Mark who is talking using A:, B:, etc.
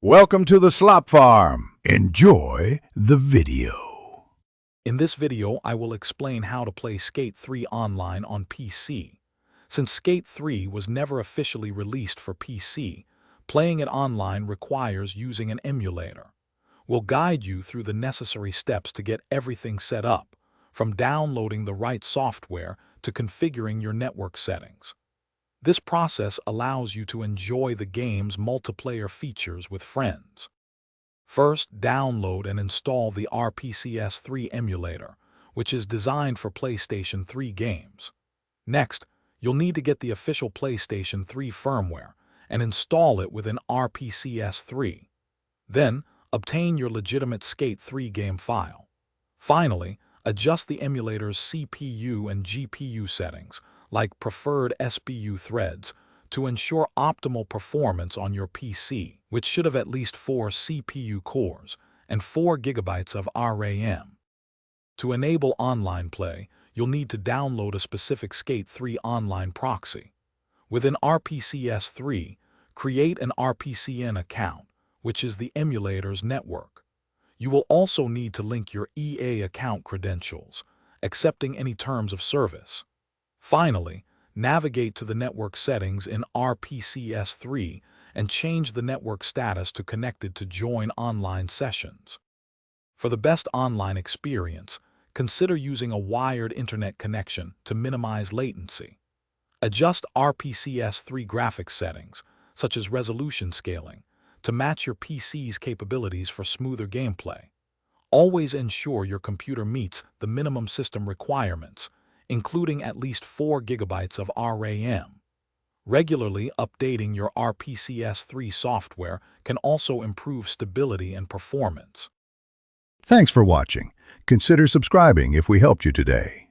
A: Welcome to the Slop Farm. Enjoy the video.
B: In this video, I will explain how to play Skate 3 online on PC. Since Skate 3 was never officially released for PC, playing it online requires using an emulator. We'll guide you through the necessary steps to get everything set up, from downloading the right software to configuring your network settings. This process allows you to enjoy the game's multiplayer features with friends. First, download and install the RPCS3 emulator, which is designed for PlayStation 3 games. Next, you'll need to get the official PlayStation 3 firmware and install it within RPCS3. Then, obtain your legitimate Skate 3 game file. Finally, adjust the emulator's CPU and GPU settings, like preferred SBU threads, to ensure optimal performance on your PC, which should have at least 4 CPU cores and 4 GB of RAM. To enable online play, you'll need to download a specific Skate 3 online proxy. Within RPCS3, create an RPCN account, which is the emulator's network. You will also need to link your EA account credentials, accepting any terms of service. Finally, navigate to the network settings in RPCS3 and change the network status to connected to join online sessions. For the best online experience, consider using a wired internet connection to minimize latency. Adjust RPCS3 graphics settings, such as resolution scaling, to match your PC's capabilities for smoother gameplay. Always ensure your computer meets the minimum system requirements, including at least 4 GB of RAM. Regularly updating your RPCS3 software can also improve stability and performance.
A: Thanks for watching. Consider subscribing if we helped you today.